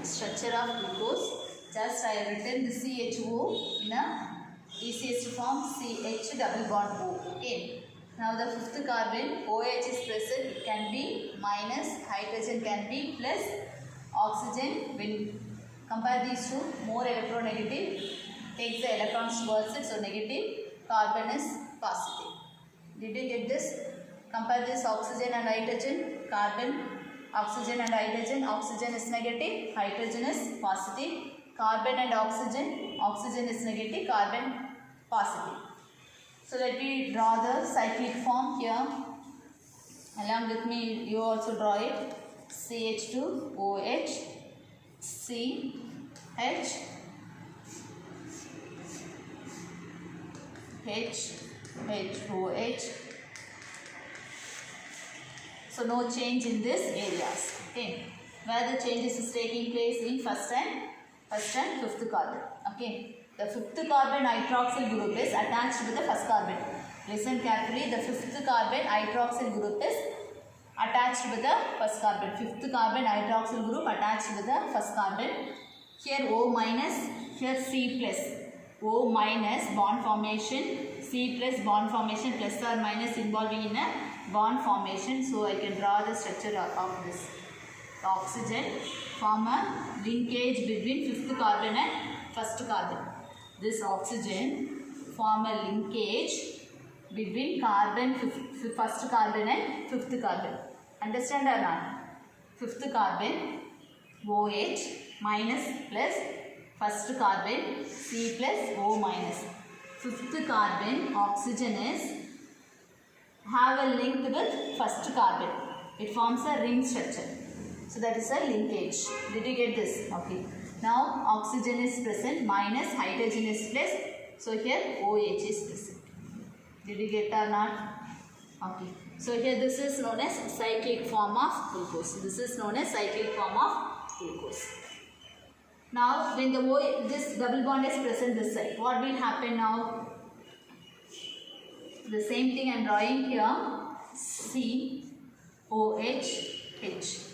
structure of glucose. Just I have written the CHO in a easiest form, CH double bond O. Okay. Now the fifth carbon OH is present. It can be minus, hydrogen can be plus, oxygen. When compare these two, more electronegative, takes the electrons towards it, so negative. Carbon is positive. Did you get this? Compare this oxygen and hydrogen. Carbon, oxygen and hydrogen. Oxygen is negative, hydrogen is positive. Carbon and oxygen. Oxygen is negative, carbon positive. So let me draw the cyclic form here. Along with me, you also draw it. CH2OH, CH, HOH. So no change in these areas. Okay. Where the changes is taking place in first and fifth carbon. Okay. The fifth carbon hydroxyl group is attached with the first carbon. Listen carefully. The fifth carbon hydroxyl group is attached with the first carbon. Fifth carbon hydroxyl group attached with the first carbon. Here O minus, here C plus. O minus bond formation, C plus bond formation, plus or minus involving in a bond formation. So I can draw the structure of this. The oxygen form a linkage between fifth carbon and first carbon. This oxygen form a linkage between first carbon and fifth carbon. Understand or not? Fifth carbon OH minus plus first carbon C plus O minus. Fifth carbon oxygen is have a link with first carbon. It forms a ring structure. So that is a linkage. Did you get this? Okay. Now oxygen is present, minus, hydrogen is plus. So here OH is present. Did you get or not? Okay. So here this is known as cyclic form of glucose. This is known as cyclic form of glucose. Now when this double bond is present this side, what will happen now? The same thing I am drawing here. COH, H.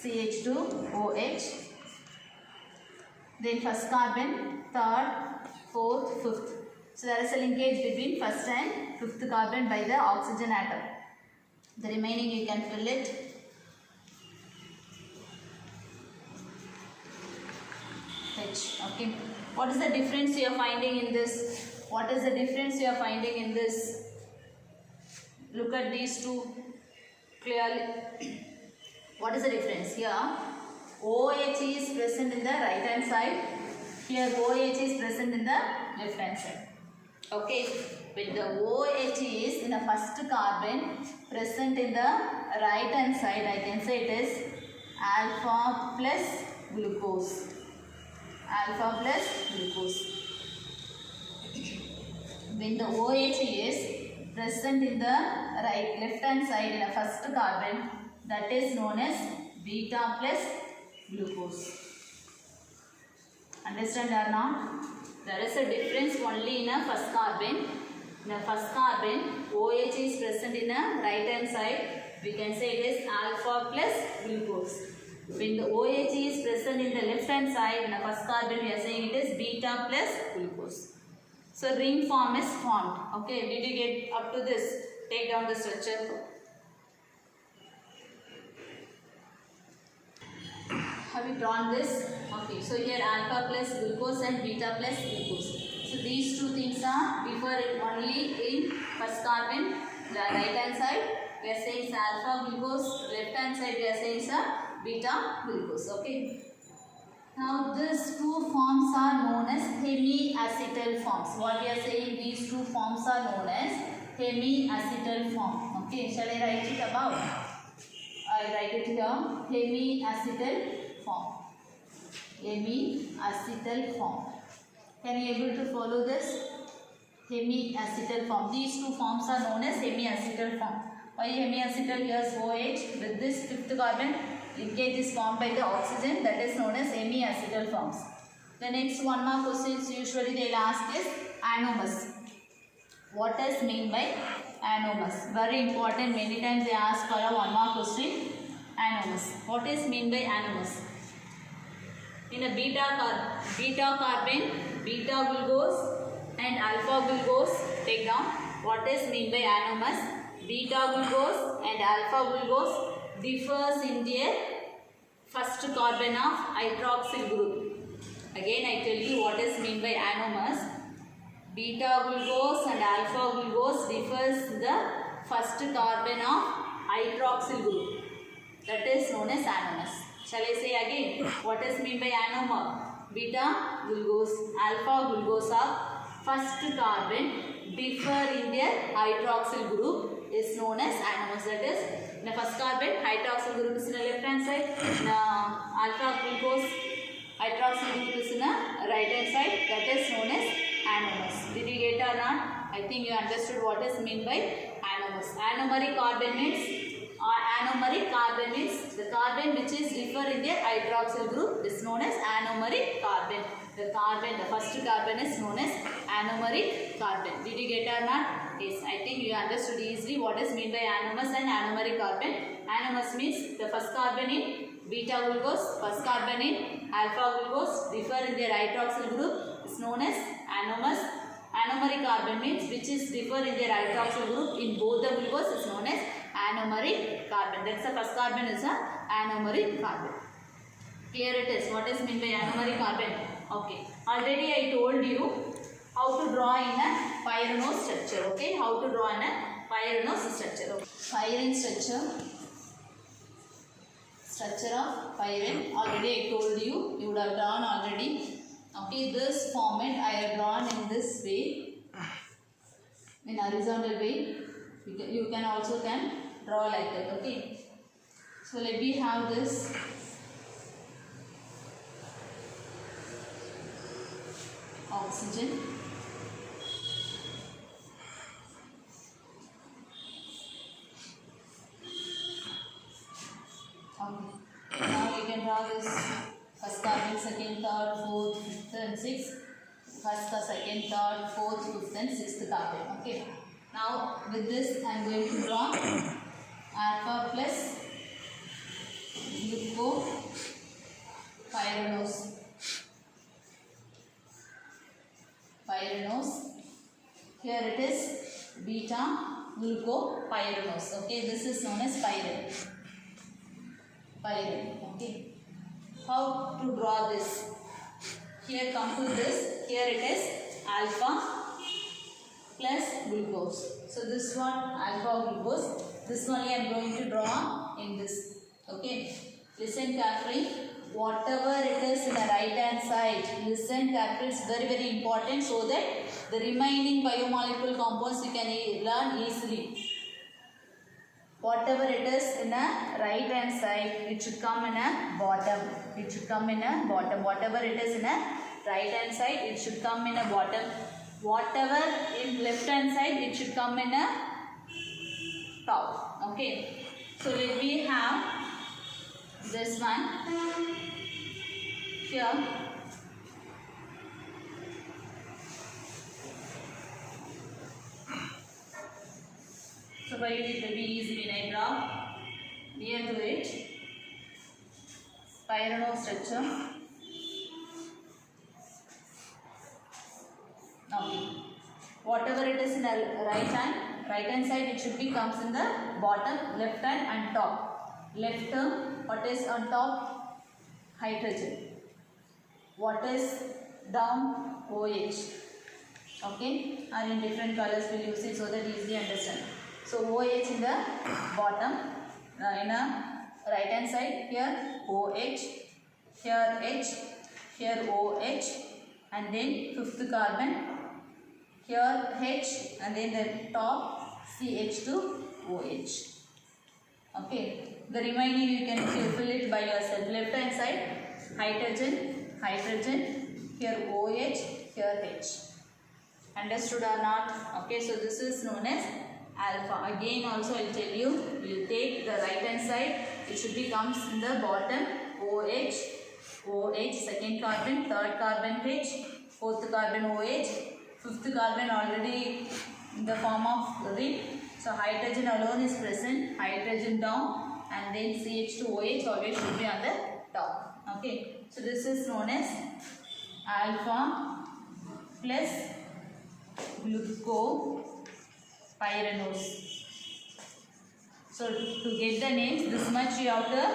CH2OH. Then first carbon, third, fourth, fifth. So there is a linkage between first and fifth carbon by the oxygen atom. The remaining you can fill it. H. Okay. What is the difference you are finding in this? What is the difference you are finding in this? Look at these two clearly. What is the difference? Here OH is present in the right hand side. Here OH is present in the left hand side. Okay. When the OH is in the first carbon present in the right hand side, I can say it is alpha plus glucose. Alpha plus glucose. When the OH is present in the left hand side in the first carbon, that is known as beta plus glucose. Understand or not? There is a difference only in a first carbon. In the first carbon, OH is present in the right hand side. We can say it is alpha plus glucose. When the OH is present in the left hand side, in the first carbon, we are saying it is beta plus glucose. So ring form is formed. Okay, did you get up to this? Take down the structure. Have you drawn this? Okay, so here alpha plus glucose and beta plus glucose. So these two things are differ only in first carbon, the right hand side we are saying is alpha glucose, left hand side we are saying is beta glucose. Okay. Now these two forms are known as hemiacetal forms. What we are saying, these two forms are known as hemiacetal form. Okay, shall I write it above? I write it here, hemiacetal form. Hemiacetal form. Can you able to follow this? Hemiacetal form. These two forms are known as hemiacetal form. Why hemiacetal? Here's OH with this fifth carbon. Linkage is formed by the oxygen, that is known as hemiacetal forms. The next one more questions usually they will ask is anomers. What is mean by anomers? Very important. Many times they ask for a 1 mark question. Anomers. What is mean by anomers? In a beta carbon, beta glucose and alpha glucose, take down. What is mean by anomers? Beta glucose and alpha glucose differs in their first carbon of hydroxyl group. Again I tell you what is mean by anomers. Beta glucose and alpha glucose differs in the first carbon of hydroxyl group. That is known as anomers. Shall I say again? What is mean by anomer? Beta glucose, alpha glucose of first carbon differ in their hydroxyl group is known as anomers. That is, in the first carbon, hydroxyl group is in the left hand side, in alpha glucose, hydroxyl group is in the right hand side. That is known as anomers. Did you get or not? I think you understood what is mean by anomers. Anomeric carbon means the carbon which is differ in their hydroxyl group is known as anomeric carbon. The first carbon is known as anomeric carbon. Did you get or not? Yes, I think you understood easily what is mean by anomers and anomeric carbon. Anomers means the first carbon in beta glucose, first carbon in alpha glucose differ in their hydroxyl group is known as anomers. Anomeric carbon means which is differ in their hydroxyl group in both the glucose is known as anomeric carbon. That's the first carbon is a anomeric carbon. Clear it is. What is mean by anomeric carbon? Okay. Already I told you how to draw in a pyranose structure. Okay. How to draw in a pyranose structure. Okay. Pyrene structure of pyrene. Already I told you. You would have drawn already. Okay. This format I have drawn in this way. In horizontal way. You can also draw like that. Okay. So let me have this. Oxygen. Okay. Now you can draw this first carbon, second, third, fourth, fifth and sixth. First, second, third, fourth, fifth and sixth carbon. Okay. Now with this I am going to draw alpha plus pyranose. Here it is beta glucopyranose. Okay, this is known as pyrene. Okay. How to draw this? Here come to this. Here it is alpha plus glucose. So this one alpha glucose. This only I am going to draw in this. Okay. Listen carefully. Whatever it is in the right hand side, listen carefully. It's very very important so that the remaining biomolecule compounds you can learn easily. Whatever it is in a right hand side, it should come in a bottom. It should come in a bottom. Whatever it is in a right hand side, it should come in a bottom. Whatever in left hand side, it should come in a top. Okay. So let me have this one here. So for you it will be easy when I draw near to it pyranose structure. Okay. Whatever it is in the right hand side, it should be comes in the bottom, left hand and top. Left term, what is on top? Hydrogen. What is down? OH. Okay. Or in different colors we will use it so that easily understand. So OH in the bottom, in a right hand side, here OH, here H, here OH, and then fifth carbon, here H, and then the top CH2OH. Okay. The remaining you can fill it by yourself. Left hand side, hydrogen, here OH, here H. Understood or not? Okay, so this is known as alpha. Again also I will tell you, you take the right hand side, it should be comes in the bottom, OH, second carbon, third carbon H, fourth carbon OH, fifth carbon already in the form of ring. So hydrogen alone is present, hydrogen down, and then CH2OH always should be on the top. Okay, so this is known as alpha plus glucopyranose. So to get the names, this much you have to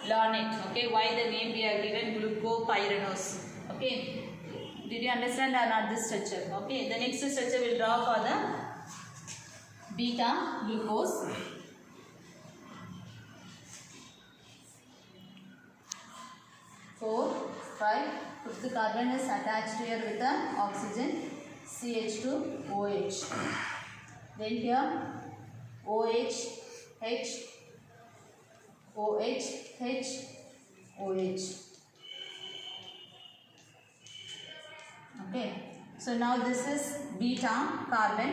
learn it. Okay, why the name we are given glucopyranose. Okay. Did you understand or not this structure? Okay, the next structure will draw for the beta glucose. Four, five, fifth carbon is attached here with the oxygen CH2OH. Then here OH, H, OH, H, OH. Okay, so now this is beta carbon,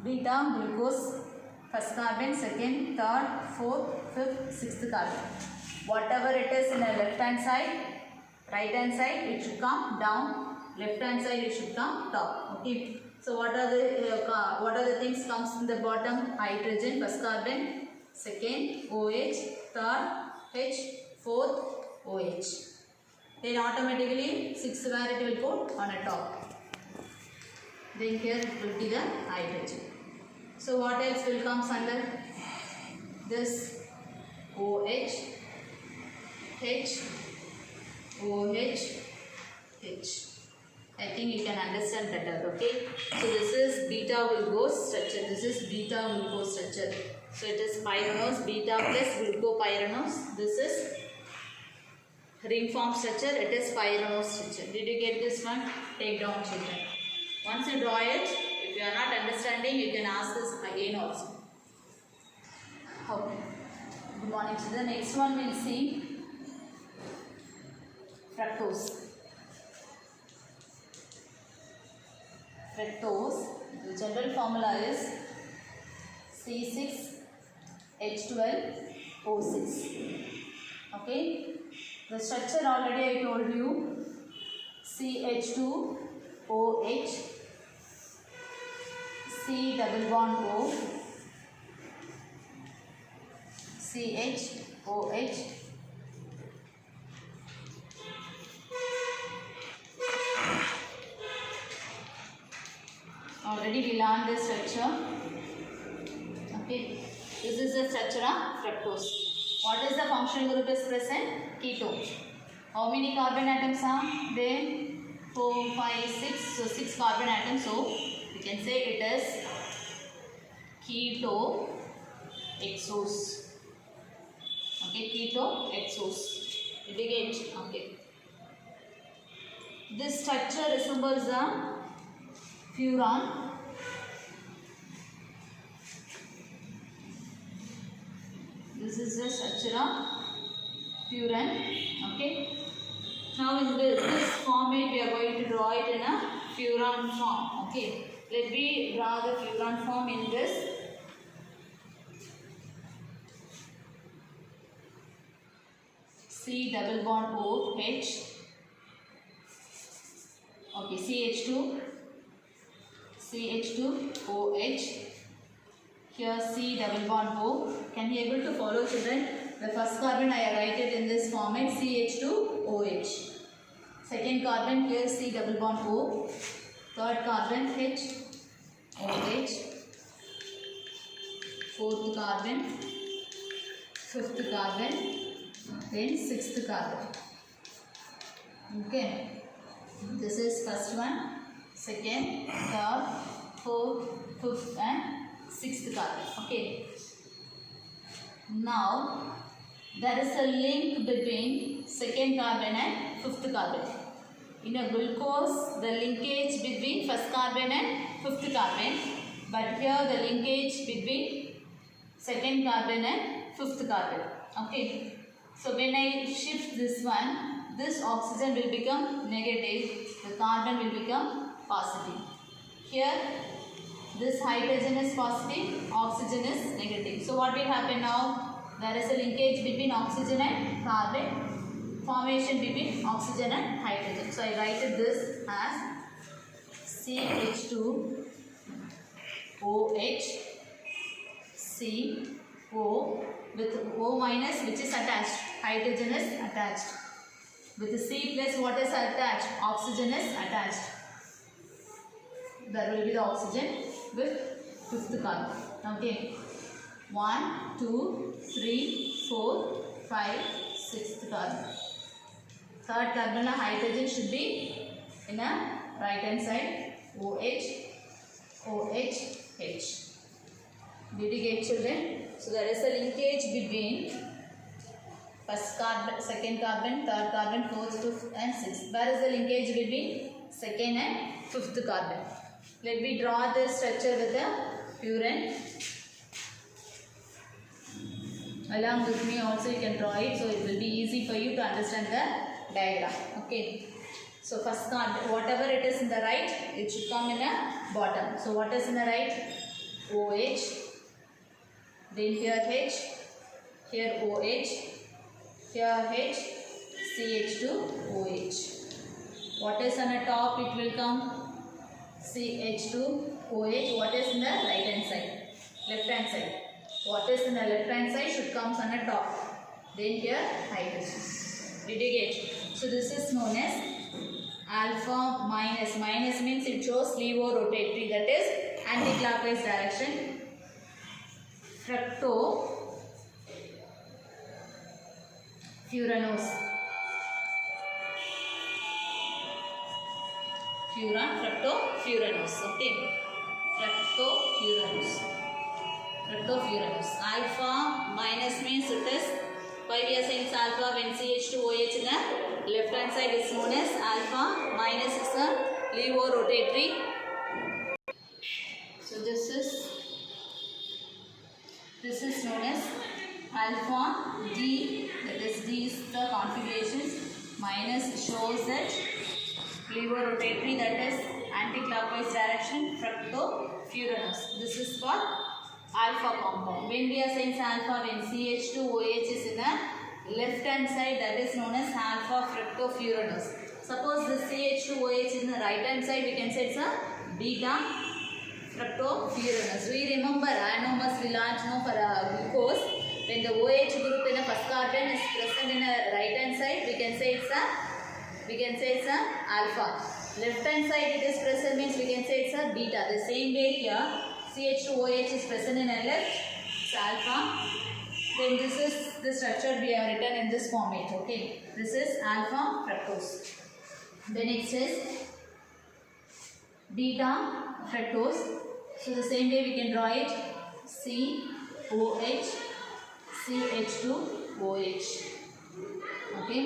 beta glucose, first carbon, second, third, fourth, fifth, sixth carbon. Whatever it is in the left hand side, right hand side, it should come down, left hand side it should come top. Okay, so what are the things comes in the bottom? Hydrogen, first carbon, second, OH, third, H, fourth, OH. Then automatically 6 where it will go on a top. Then here it will be the hydrogen. So what else will come under this? OH, H, OH, H. I think you can understand better. Okay. So this is beta glucose structure. This is beta glucose structure. So it is pyranose, beta plus glucopyranose. This is ring form structure, it is pyranose structure. Did you get this one? Take down, children. Once you draw it, if you are not understanding, you can ask this again also. Okay. Good morning, children. Next one we will see fructose. Fructose, the general formula is C6H12O6. Okay. The structure already I told you, CH2OH, C double bond O, CHOH, already we learned this structure. Okay, this is the structure of fructose. What is the functional group is present? Ketone. How many carbon atoms are there? 4, 5, 6. So 6 carbon atoms. So we can say it is ketoexose. Okay, ketoexose. Did you get? Okay. This structure resembles a furan. This is the structure of furan. Okay. Now in this format we are going to draw it in a furan form. Okay. Let me draw the furan form in this. C double bond O H. Okay, CH2OH. Here C double bond O. Can you able to follow, children? The first carbon I write it in this format, CH2OH. Second carbon here C double bond O. Third carbon H, OH. Fourth carbon, fifth carbon, then sixth carbon. Okay. This is first one, second, third, fourth, fifth and sixth carbon. Okay. Now there is a link between second carbon and fifth carbon. In a glucose, the linkage between first carbon and fifth carbon, but here the linkage between second carbon and fifth carbon. Okay. So when I shift this one, this oxygen will become negative, the carbon will become positive. Here this hydrogen is positive, oxygen is negative. So what will happen now? There is a linkage between oxygen and carbon, formation between oxygen and hydrogen. So I write this as CH2 OH, C, O, with O minus which is attached, hydrogen is attached. With C plus what is attached? Oxygen is attached. That will be the oxygen with fifth carbon. Okay. 1, 2, 3, 4, 5, 6th carbon. Third carbon hydrogen should be in a right hand side. OH, OH, H. Did you get, children? So there is a linkage between first carbon, second carbon, third carbon, fourth, fifth and sixth. Where is the linkage between second and fifth carbon? Let me draw the structure with the furan. Along with me also you can draw it, so it will be easy for you to understand the diagram. Okay. So first carbon, whatever it is in the right, it should come in a bottom. So what is in the right? OH. Then here H. Here OH. Here H. CH2OH. What is on the top? It will come CH2OH. What is in the right hand side? Left hand side. What is in the left hand side should come on the top. Then here hydrogen. Did you get? So this is known as alpha minus. Minus means it shows levorotatory, that is anti-clockwise direction. Fructofuranose. Fructofuranose. Okay. Fructofuranose. Alpha minus means it is, why we are saying alpha when CH2OH in the left hand side is known as alpha, minus is a levorotatory. So this is known as alpha D, that is D is the configuration, minus shows that levorotatory, that is anti-clockwise direction, fructofuranose. This is for alpha compound. When we are saying alpha, when CH2OH is in the left hand side, that is known as alpha fructofuranose. Suppose the CH2OH is in the right hand side, we can say it's a beta fructofuranose. We remember anomus we learnt for glucose. When the OH group in the first carbon is present in the right hand side, we can say it's a alpha. Left hand side it is present means we can say it's a beta. The same way here, CH2OH is present in a left, it's alpha. Then this is the structure we have written in this format. Okay, this is alpha fructose. Then it says beta fructose. So the same way we can draw it, COH, CH2OH. Okay.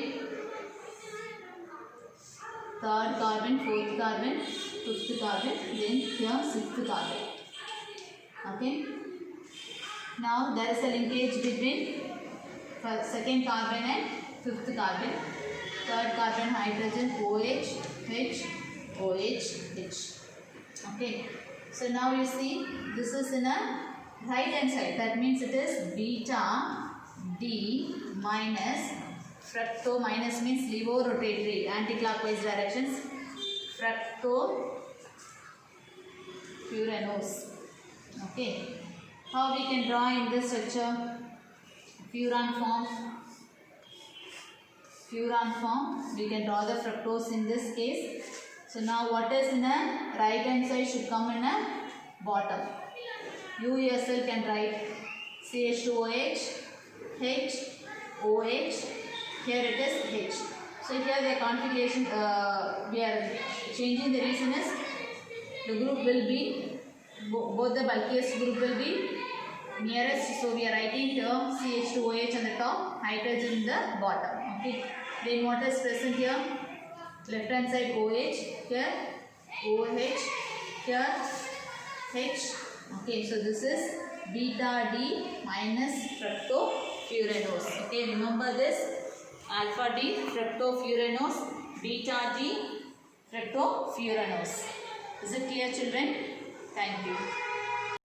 Third carbon, fourth carbon, fifth carbon, then here sixth carbon. Okay. Now there is a linkage between second carbon and fifth carbon. Third carbon hydrogen OH, H, OH, H. Okay. So now you see this is in a right hand side. That means it is beta D minus fructo, minus means levorotatory, anti-clockwise directions, fructofuranose. Okay. How we can draw in this structure? Furan form. We can draw the fructose in this case. So now what is in the right hand side should come in a bottom. You yourself can write CH2OH, H, OH. Here it is H. So here the configuration, we are changing, the reason is the group will be, both the bulkiest group will be nearest. So we are writing here CH2OH on the top, hydrogen in the bottom. Okay. Then what is present here? Left hand side OH, here OH, here H. Okay. So this is beta D minus fructofuranose. Okay. Remember this. Alpha D fructofuranose, beta D fructofuranose. Is it clear, children? Thank you.